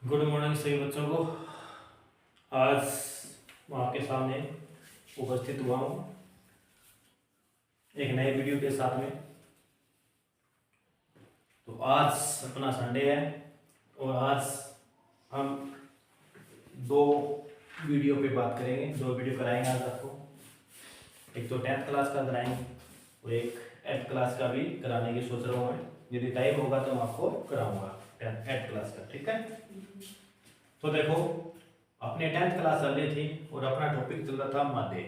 Good morning सभी बच्चों को। आज मैं आपके सामने उपस्थित हुआ हूँ एक नए वीडियो के साथ में। तो आज अपना संडे है और आज हम दो वीडियो पे बात करेंगे, दो वीडियो कराएंगे आज आपको। एक तो 10th क्लास का कराएंगे और एक 8th क्लास का भी कराने की सोच रहा हूँ मैं। यदि टाइम होगा तो मैं आपको कराऊंगा 8th क्लास का, ठीक है। तो देखो, अपने 10th क्लास चल रही थी और अपना टॉपिक चल रहा था माध्य।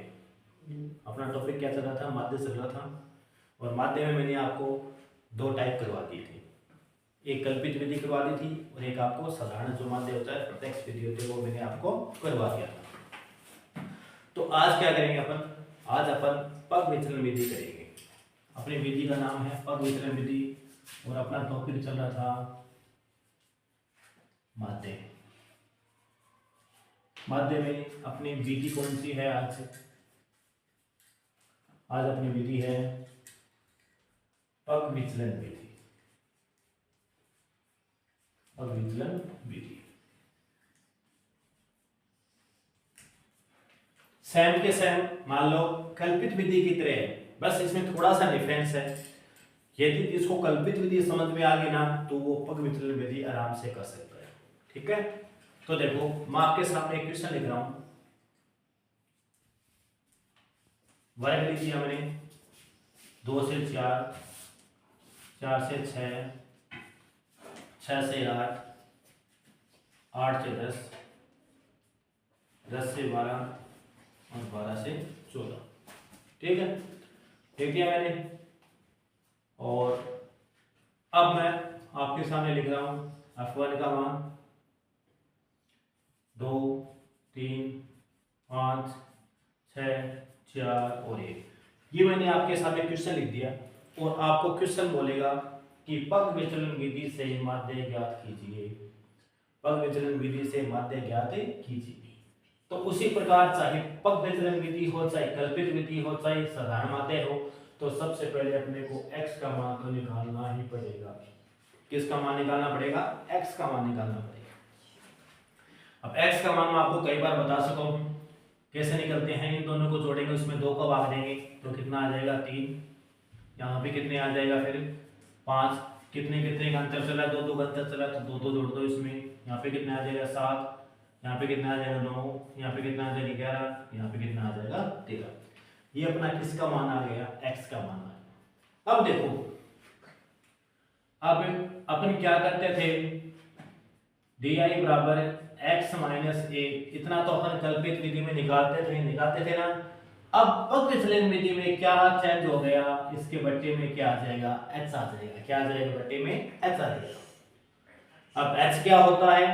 अपना टॉपिक क्या चल रहा था? माध्य चल रहा था। और माध्य में मैंने आपको दो टाइप करवा दी थी, एक कल्पित विधि करवा दी थी और एक आपको साधारण जो माध्य होता है, प्रत्यक्ष विधि होती है, वो मैंने आपको करवा दिया था। तो आज क्या करेंगे अपन? आज अपन पग विचलन विधि करेंगे। अपनी विधि का नाम है पग विचलन विधि और अपना टॉपिक चल रहा था माध्य। माध्य में अपनी विधि कौन सी है? आज अपनी विधि है पग विचलन विधि। पग विचलन विधि सेम के सेम मान लो कल्पित विधि की तरह है, बस इसमें थोड़ा सा डिफरेंस है। यदि इसको कल्पित विधि समझ में आ गई ना तो वो पग विचलन विधि आराम से कर सकता है, ठीक है। तो देखो, मैं आपके सामने एक क्वेश्चन लिख रहा हूं। वर्ग लिख दिया मैंने 2 से 4, 4 से 6, 6 से 8, 8 से 10, 10 से 12 और 12 से 14, ठीक है। लिख दिया मैंने। और अब मैं आपके सामने लिख रहा हूं f1 का मान 2, 3, 5, 6, 4 और 1। ये मैंने आपके सामने क्वेश्चन लिख दिया और आपको क्वेश्चन बोलेगा कि पग विचलन विधि से माध्य ज्ञात कीजिए। पग विचलन विधि से माध्य ज्ञात कीजिए। तो उसी प्रकार चाहे पग विचलन विधि हो, चाहे कल्पित विधि हो, चाहे साधारण माध्य हो, तो सबसे पहले अपने को x का मान तो निकालना ही पड़ेगा। किसका मान निकालना पड़ेगा? x का मान निकालना पड़ेगा। अब x का मान मैं आपको कई बार बता चुका हूं, कैसे निकलते हैं। इन दोनों को जोड़ेंगे, उसमें 2 का भाग देंगे तो कितना आ जाएगा? 3। यहाँ पे कितने आ जाएगा? फिर 5। कितने कितने का अंतर चला? 2 का अंतर चला तो 2 जोड़ दो इसमें। यहाँ पे कितना आ जाएगा? 7। यहाँ पे कितना आ जाएगा? 9। यहाँ पे कितना आ जाएगा? 11। यहाँ पे कितना आ जाएगा? 13। ये अपना किसका मान आ गया? x का मान आ गया। अब देखो, अब अपन क्या करते थे? di बराबर x माइनस a, इतना तो अपन कल्पित विधि में निकालते थे ना। अब पग विचलन विधि में क्या चेंज हो गया? इसके बट्टे में क्या आ जाएगा? h आ जाएगा। क्या आ जाएगा? बट्टे में h आ जाएगा। अब h क्या होता है?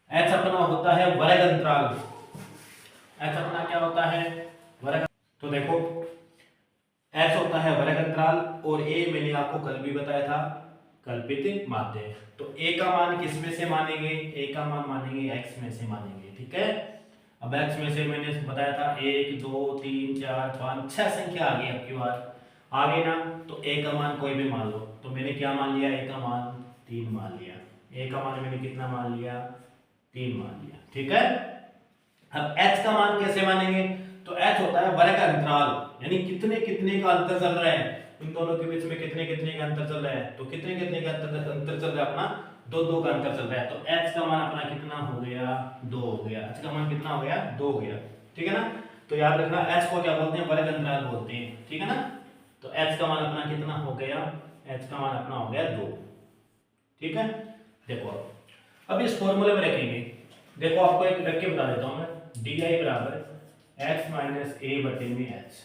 h अपना होता है वर्ग अंतराल। h अपना क्या होता है? वर्ग। तो देखो, h होता है वर्ग अंतराल और a मैंने आपको कल भी बताया था कल्पित माध्य। तो a का मान किस में से मानेंगे? a का मान मानेंगे x में से मानेंगे, ठीक है। अब x में से मैंने बताया था 1, 2, 3, 4, 5, 6 संख्या आ गई। अब की बार आ गई ना, तो a का मान कोई भी मान लो। तो मैंने क्या मान लिया? a का मान 3 मान लिया। a का मान मैंने कितना मान लिया? 3 मान लिया, ठीक है। अब h का मान कैसे मानेंगे? तो h होता है वर्ग अंतराल, यानी कितने कितने का अंतर चल रहा है इन दोनों के बीच में, कितने कितने का अंतर चल रहा है। तो कितने कितने का अंतर चल रहा है? अपना 2 का अंतर चल रहा है। तो h का मान अपना कितना हो गया? 2 हो गया। h का मान कितना हो गया? 2 हो गया, ठीक है ना। तो याद रखना, h को क्या बोलते हैं? वर्ग अंतराल बोलते हैं, ठीक है ना। तो h का मान अपना कितना हो गया? h का मान अपना हो गया 2, ठीक है। देखो, अब इस फॉर्मूले में रखेंगे। देखो, आपको एक रख के बता देता हूं मैं। di बराबर x माइनस a बटे में h।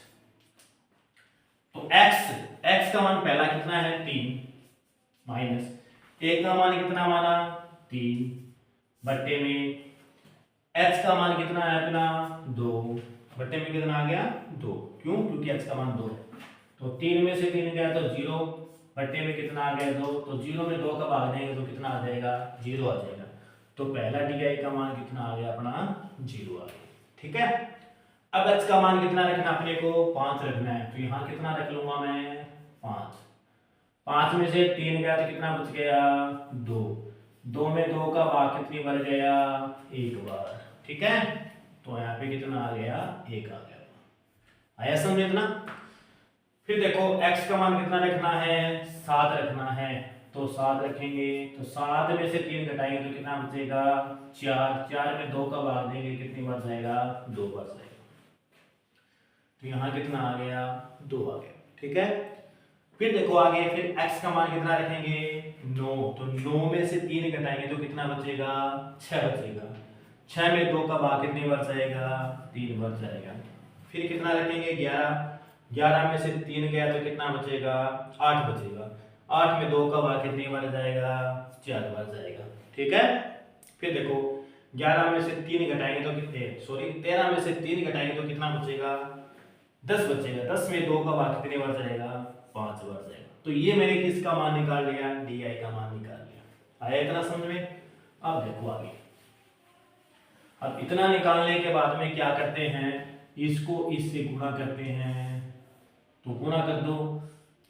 तो x का मान पहला कितना है? 3 माइनस a का मान कितना माना? 3 बटे में h का मान कितना है अपना? 2 बटे में कितना आ गया? 2। क्यों? क्योंकि h का मान 2 है। तो 3 में से 3 गया तो 0 बटे में कितना आ गया? 2। तो 0 में 2 का भाग देंगे तो कितना आ जाएगा? 0 आ जाएगा। तो पहला di का मान कितना आ गया? अपना 0 आ गया, ठीक है। अब h का मान कितना रखना अपने को? 5 रखना है। तो यहाँ कितना रख लूंगा मैं? 5। 5 में से 3 गया तो कितना बच गया? 2। 2 में 2 का भाग कितनी बार गया, एक बार, ठीक है। तो यहाँ पे कितना आ गया, एक आ गया। आया समझ इतना। फिर देखो x का मान कितना रखना है, 7 रखना है। तो 7 रखेंगे तो 7 में से 3 घटाएंगे तो कितना बचेगा, 4। 4 में 2 का भाग देंगे कितनी बार जाएगा, 2 बार जाएगा। तो यहाँ कितना आ गया, 2 आ गया, ठीक है। फिर देखो आगे, फिर x का मान कितना रखेंगे, 9। तो 9 में से 3 घटाएंगे तो कितना बचेगा, 6 बचेगा। 6 में 2 का भाग कितनी बार जाएगा, 3 बार जाएगा। फिर कितना रखेंगे, 11। 11 में से 3 गया तो कितना बचेगा, 8 बचेगा। 8 में 2 का भाग कितनी बार जाएगा, 4 बार जाएगा, ठीक है। फिर देखो 11 में से 3 घटाएंगे तो कितने, 13 में से 3 घटाएंगे तो कितना बचेगा, 10 बचेगा। 10 में 2 का भाग कितनी बार जाएगा, 5 बार जाएगा। तो ये मैंने किसका मान निकाल लिया, डी का मान निकाल लिया। आया इतना समझ में। अब देखो आगे, अब इतना निकालने के बाद में क्या करते हैं, इसको इससे गुणा करते हैं। तो गुणा कर दो,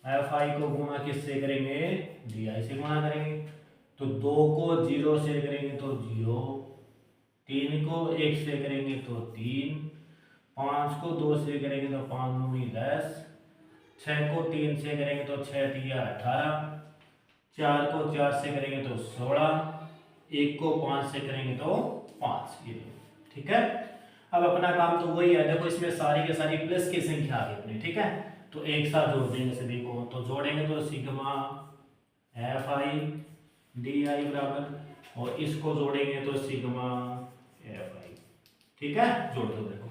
एफ आई को गुणा किससे करेंगे, डी आई से गुणा करेंगे। तो 2 को 0 से करेंगे तो 0, 3 को 1 से करेंगे तो 3, 5 को 2 से करेंगे तो 5 दूनी 10, 6 को 3 से करेंगे तो 6 तिया 18, 4 को 4 से करेंगे तो 16, 1 को 5 से करेंगे तो 5, ये ठीक है। अब अपना काम तो वही है, देखो इसमें सारी के सारी प्लस की संख्या आ गई अपनी, ठीक है। तो एक साथ जोड़ देंगे सभी को, तो जोड़ेंगे तो sigma F I D I बराबर, और इसको जोड़ेंगे तो सिग्मा एफ आई, ठीक है। जोड़ दो, देखो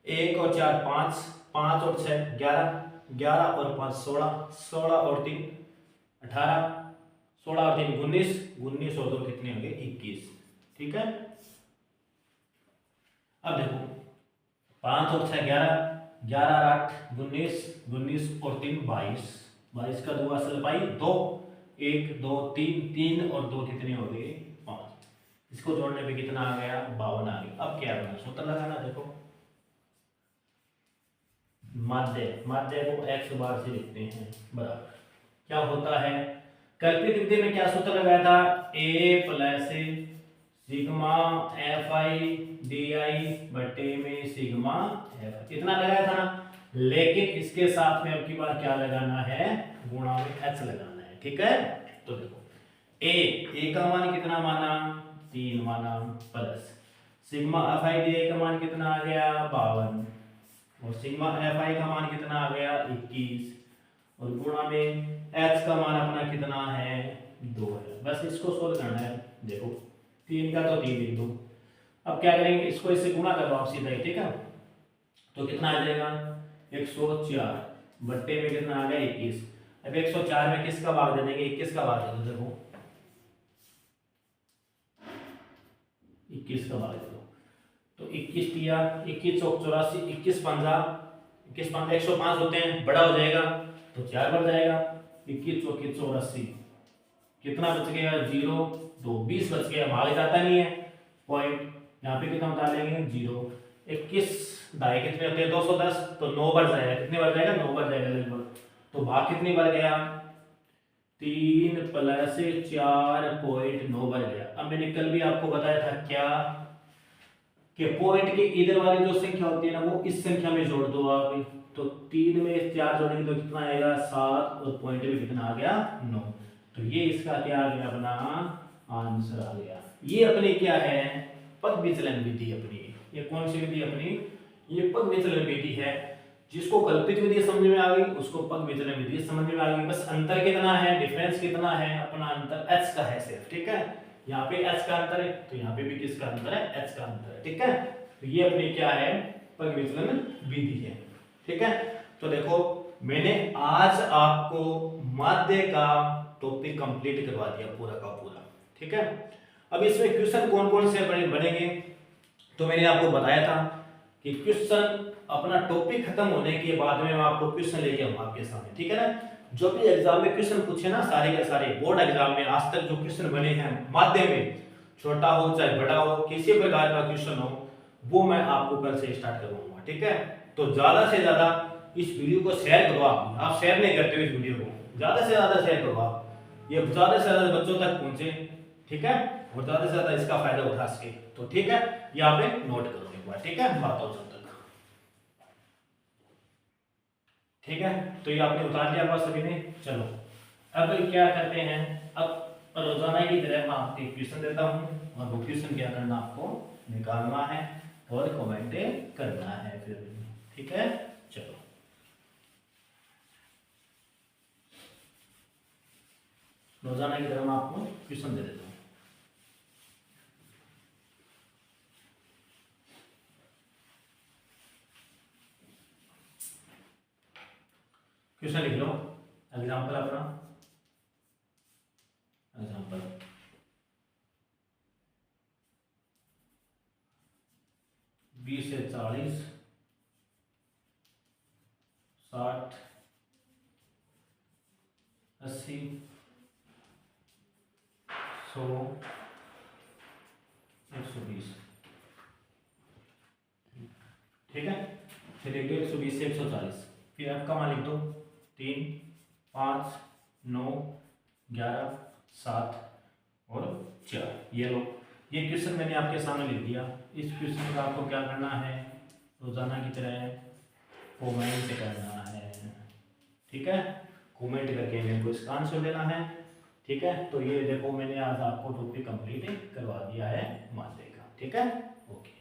1 और 4 5, 5 और 6 11, 11 और 5 16, 16 और 3 18, 16 और 3 19, 19 और 2 कितने हो गए, 21, ठीक है। अब देखो 5 और 6 11, 11 और 8 19, 19 और 3 22, 22 का 2 असल पाई 2, 1 2 3, 3 और 2 कितने हो गए, 5। इसको जोड़ने पे कितना आ गया, 52 आ गया। अब क्या करना, सूत्र लगाना। देखो माध्य को x बार से लिखते हैं बराबर, क्या होता है, कल्पित विधि में क्या सूत्र लगाया था, a plus sigma F I D I बटे में सिग्मा एफ, इतना लगाया था ना। लेकिन इसके साथ में अब की बार क्या लगाना है, गुणा में h लगाना है, ठीक है। तो देखो a का मान कितना माना, 3 माना, plus sigma F I D I का मान कितना आ गया, 52, और सिग्मा एफ आई का मान कितना आ गया, 21, और गुणा में h का मान अपना कितना है, 2 है। बस इसको सोल्व करना है। देखो 3 का तो 3 लिख दो। अब क्या करेंगे, इसको इससे गुणा करो आप सीधा ही, ठीक है। तो कितना आ जाएगा, 104 बट्टे में कितना आ गया, 21। अब 104 में किसका भाग दे देंगे, 21 का भाग दे दो। देखो 21 का भाग दे दो, तो 21 तिया 21 84, 21 पंजा 105 होते हैं, बड़ा हो जाएगा तो 4 बढ़ जाएगा। 21 24 84 कितना बच गया, 0 2 20 बच गया, भाग जाता नहीं है पॉइंट। यहाँ पे कितना बता लेंगे, 0। 21 ढाई कितने होते हैं, 210, तो 9 बढ़ जाएगा, कितने बढ़ जाएगा, 9 बढ़ जाएगा लगभग। तो भाग कितनी बढ़ गया, 3 प्लस 4.9 बढ़ गया। अब मैंने कल भी आपको बताया था क्या, कि पॉइंट के इधर वाली जो संख्या होती है ना, वो इस संख्या में जोड़ दो आप। तो 3 में 4 जोड़ेंगे तो कितना आएगा, 7, और पॉइंट में कितना आ गया, 9। तो ये इसका क्या आ गया, अपना आंसर आ गया। ये अपनी क्या है, पग विचलन विधि अपनी। ये कौन सी विधि अपनी, ये पग विचलन विधि है। जिसको कल्पित विधि समझ में आ गई, उसको पग विचलन विधि समझ में आ गई। बस अंतर कितना है, डिफरेंस कितना है, अपना अंतर h का है सिर्फ, ठीक है। यहाँ पे h का अंतर है, तो यहाँ पे भी किसका अंतर है, h का अंतर है, ठीक है। तो ये अपनी क्या है, पग विचलन विधि है, ठीक है। तो देखो मैंने आज आपको माध्य का टॉपिक कंप्लीट करवा दिया पूरा का पूरा, ठीक है। अब इसमें क्वेश्चन कौन कौन से बनेंगे, तो मैंने आपको बताया था कि क्वेश्चन अपना टॉपिक खत्म होने के बाद में मैं आपको क्वेश्चन लेके आऊंगा आपके सामने, ठीक है ना। जो भी एग्जाम में क्वेश्चन पूछे ना, सारे के सारे बोर्ड एग्जाम में आज तक जो क्वेश्चन बने हैं माध्य में, छोटा हो चाहे बड़ा हो, किसी प्रकार का क्वेश्चन हो, वो मैं आपको कल से स्टार्ट करवाऊंगा, ठीक है। तो ज्यादा से ज्यादा इस वीडियो को शेयर करो। आप शेयर नहीं करते हो इस वीडियो को, ज्यादा से ज्यादा शेयर करो आप, ये ज्यादा से ज्यादा बच्चों तक पहुंचे, ठीक है, और ज्यादा से ज्यादा इसका फायदा उठा सके। तो ठीक है, यहाँ पे नोट करो एक बार, ठीक है, बातों तक। ठीक है, तो ये आपने उतार लिया होगा सभी ने। चलो अब क्या करते हैं, अब रोजाना की तरह मैं आपको क्वेश्चन देता हूँ और वो क्वेश्चन क्या करना, आपको निकालना है और कमेंट करना है फिर। ठीक है, चलो रोजाना की तरह मैं आपको क्वेश्चन दे देता हूँ। क्वेश्चन लिख लो, एग्जाम्पल अपना, एग्जाम्पल 20 से 40, 60, 80, 100, 120। ठीक है, फिर 120 से 140, फिर आप का मान लिख दो, 3, 5, 9, 11, 7 और 4। ये लो, ये क्वेश्चन मैंने आपके सामने लिख दिया। इस क्वेश्चन का आपको क्या करना है, रोजाना की तरह कमेंट करना है। ठीक है, कमेंट करके मेरे को इसका आंसर देना है। ठीक है, तो ये देखो मैंने आज आपको टॉपिक कंप्लीट करवा दिया है मानते का। ठीक है, ओके।